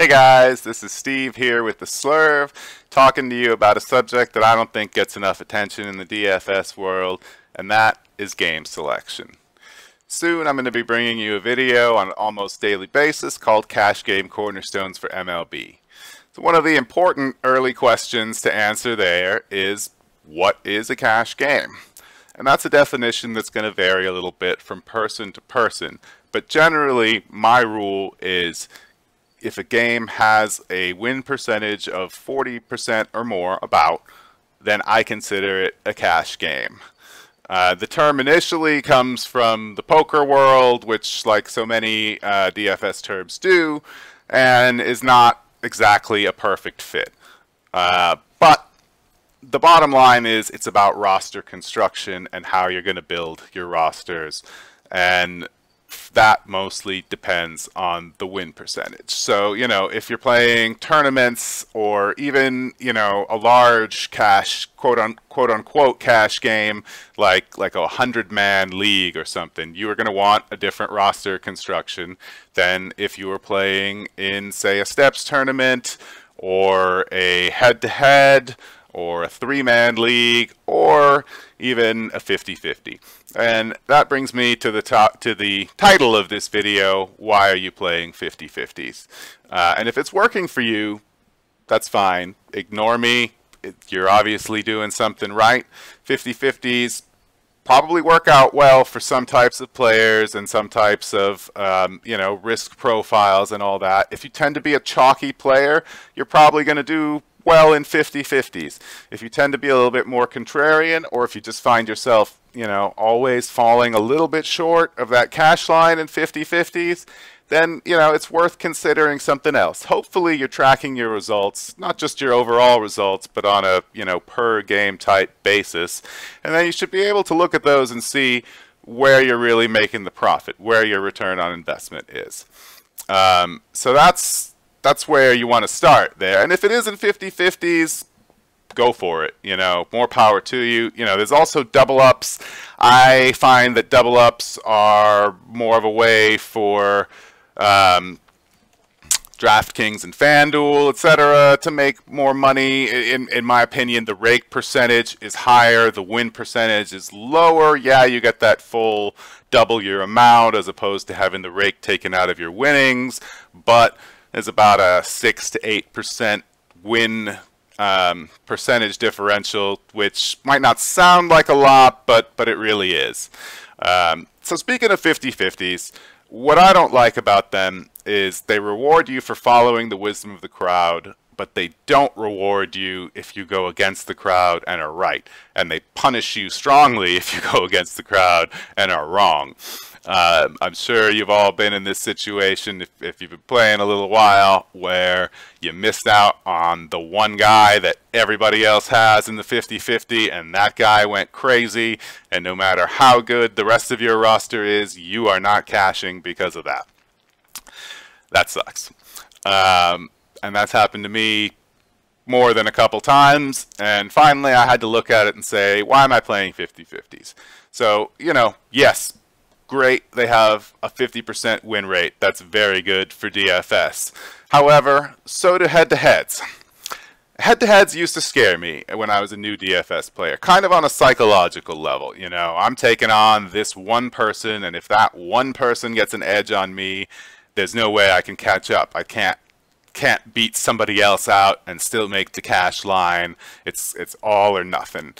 Hey guys, this is Steve here with the Slurve, talking to you about a subject that I don't think gets enough attention in the DFS world, and that is game selection. Soon I'm going to be bringing you a video on an almost daily basis called Cash Game Cornerstones for MLB. So one of the important early questions to answer there is, what is a cash game? And that's a definition that's going to vary a little bit from person to person, but generally my rule is if a game has a win percentage of 40% or more then I consider it a cash game. The term initially comes from the poker world, which, like so many DFS terms do, and is not exactly a perfect fit. But the bottom line is it's about roster construction and how you're going to build your rosters, and that mostly depends on the win percentage. So, if you're playing tournaments or even, a large cash, quote unquote cash game, like a 100-man league or something, you are going to want a different roster construction than if you were playing in, say, a steps tournament or a head-to-head or a 3-man league, or even a 50-50. And that brings me to the title of this video: why are you playing 50-50s? And if it's working for you, that's fine. Ignore me. You're obviously doing something right. 50-50s probably work out well for some types of players and some types of risk profiles and all that. If you tend to be a chalky player, you're probably going to do well in 50-50s. If you tend to be a little bit more contrarian, or if you just find yourself, always falling a little bit short of that cash line in 50-50s, then, it's worth considering something else. Hopefully you're tracking your results, not just your overall results, but on a, per game type basis. And then you should be able to look at those and see where you're really making the profit, where your return on investment is. So that's where you want to start there. And if it isn't 50-50s, go for it. More power to you. There's also double ups. I find that double ups are more of a way for DraftKings and FanDuel, etc., to make more money. In my opinion, the rake percentage is higher, the win percentage is lower. Yeah, you get that full double your amount as opposed to having the rake taken out of your winnings, but there's about a 6 to 8% win percentage differential, which might not sound like a lot, but it really is. So speaking of 50-50s, what I don't like about them is they reward you for following the wisdom of the crowd, but they don't reward you if you go against the crowd and are right. And they punish you strongly if you go against the crowd and are wrong. I'm sure you've all been in this situation if you've been playing a little while, where you missed out on the one guy that everybody else has in the 50-50, and that guy went crazy, and no matter how good the rest of your roster is, you are not cashing because of that. That sucks. And that's happened to me more than a couple times, and finally I had to look at it and say, why am I playing 50-50s? So, yes, great, they have a 50% win rate. That's very good for DFS. However, so do head-to-heads. Head-to-heads used to scare me when I was a new DFS player, kind of on a psychological level. I'm taking on this one person, and if that one person gets an edge on me, there's no way I can catch up. I can't beat somebody else out and still make the cash line. It's all or nothing.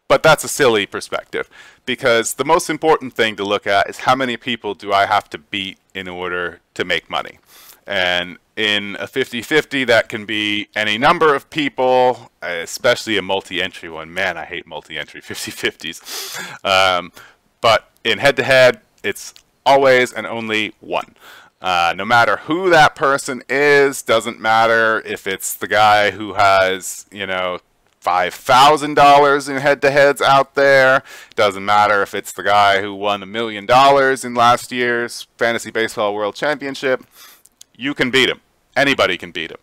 But that's a silly perspective, because the most important thing to look at is how many people do I have to beat in order to make money. And in a 50-50, that can be any number of people, especially a multi-entry one. Man, I hate multi-entry 50-50s. But in head-to-head, it's always and only one. No matter who that person is, doesn't matter if it's the guy who has, $5,000 in head-to-heads out there. Doesn't matter if it's the guy who won $1 million in last year's Fantasy Baseball World Championship. You can beat him. Anybody can beat him.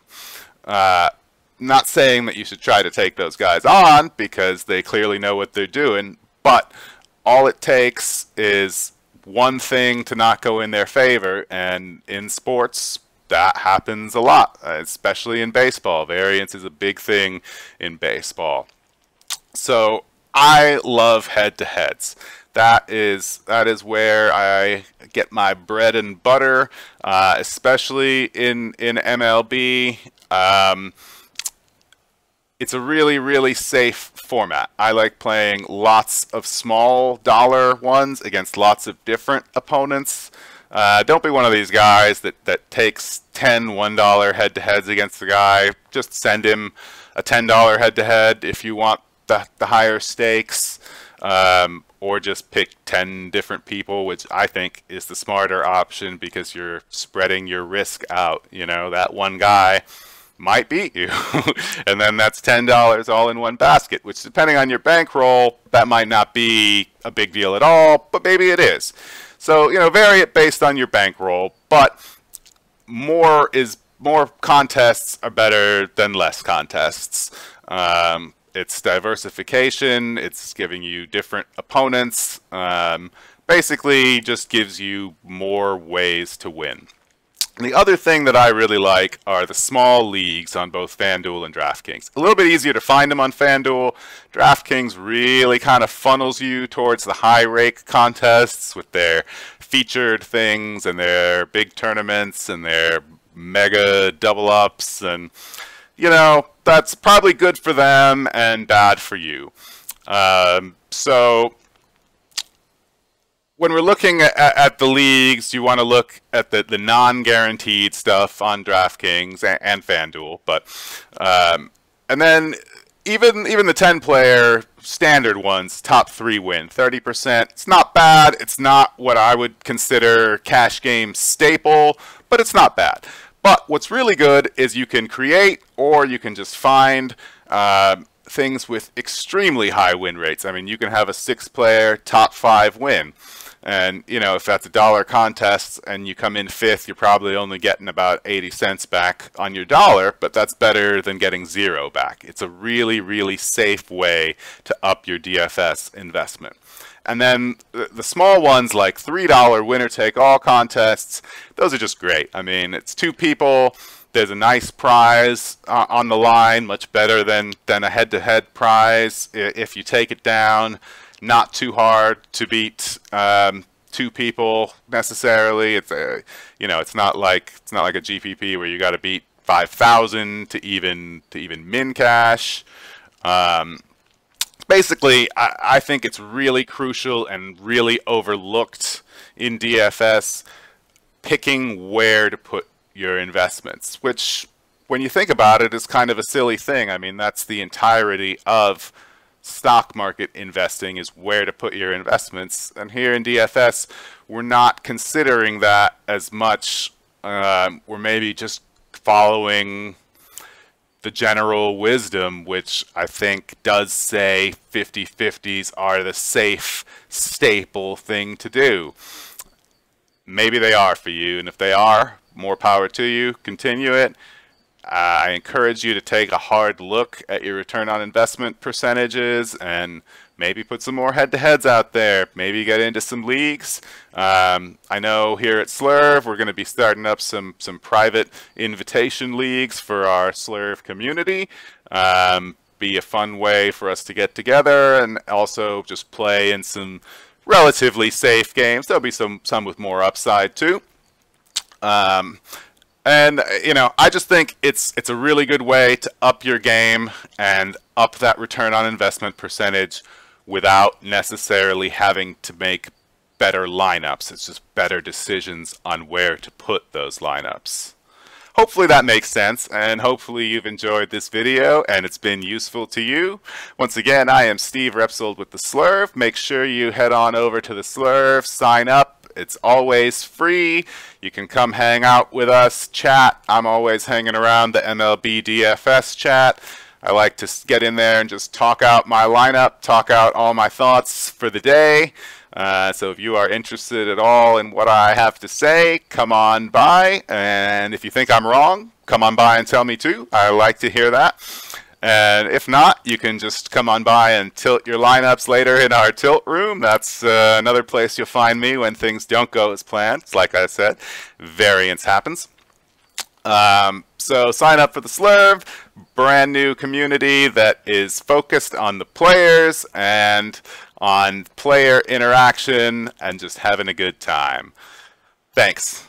Not saying that you should try to take those guys on, because they clearly know what they're doing, but all it takes is one thing to not go in their favor, and in sports, that happens a lot, especially in baseball. Variance is a big thing in baseball. So I love head-to-heads. That is where I get my bread and butter, especially in MLB. It's a really safe format. I like playing lots of small dollar ones against lots of different opponents. Don't be one of these guys that takes 10 $1 head-to-heads against the guy. Just send him a $10 head-to-head if you want the higher stakes, or just pick 10 different people, which I think is the smarter option because you're spreading your risk out. You know, that one guy might beat you and then that's $10 all in one basket, which depending on your bankroll, that might not be a big deal at all, but maybe it is. So, you know, vary it based on your bankroll, but more contests are better than less contests. It's diversification, it's giving you different opponents, basically just gives you more ways to win. And the other thing that I really like are the small leagues on both FanDuel and DraftKings. A little bit easier to find them on FanDuel. DraftKings really kind of funnels you towards the high rake contests with their featured things and their big tournaments and their mega double ups, and you know, that's probably good for them and bad for you. So when we're looking at the leagues, you want to look at the non-guaranteed stuff on DraftKings and FanDuel, but and then even the 10-player standard ones, top 3 win, 30%. It's not bad. It's not what I would consider cash game staple, but it's not bad. But what's really good is you can create, or you can just find things with extremely high win rates. I mean, you can have a 6-player top 5 win. And, you know, if that's a dollar contest and you come in 5th, you're probably only getting about 80 cents back on your dollar, but that's better than getting 0 back. It's a really safe way to up your DFS investment. And then the small ones like $3 winner-take-all contests, those are just great. I mean, it's 2 people. There's a nice prize on the line, much better than a head-to-head prize if you take it down. Not too hard to beat 2 people necessarily. It's you know, it's not like a GPP where you got to beat 5,000 to even min cash. Basically, I think it's really crucial and really overlooked in DFS, picking where to put your investments, which, when you think about it, is kind of a silly thing. I mean, that's the entirety of stock market investing, is where to put your investments. And here in DFS, we're not considering that as much. We're maybe just following the general wisdom, which I think does say 50-50s are the safe, staple thing to do. Maybe they are for you, and if they are, more power to you. Continue it. I encourage you to take a hard look at your return on investment percentages and maybe put some more head-to-heads out there. Maybe get into some leagues. I know here at Slurv we're going to be starting up some private invitation leagues for our Slurv community. Be a fun way for us to get together and also just play in some relatively safe games. There'll be some with more upside too. And, you know, I just think it's a really good way to up your game and up that return on investment percentage without necessarily having to make better lineups. It's just better decisions on where to put those lineups. Hopefully that makes sense, and hopefully you've enjoyed this video and it's been useful to you. Once again, I am Steve Repsold with the Slurv. Make sure you head on over to the Slurv, sign up. It's always free. You can come hang out with us, chat. I'm always hanging around the MLB DFS chat. I like to get in there and just talk out my lineup, talk out all my thoughts for the day. So if you are interested at all in what I have to say, come on by. And if you think I'm wrong, come on by and tell me too. I like to hear that. And if not, you can just come on by and tilt your lineups later in our tilt room. That's another place you'll find me when things don't go as planned. It's like I said, variance happens. So sign up for the Slurve, brand new community that is focused on the players and on player interaction and just having a good time. Thanks.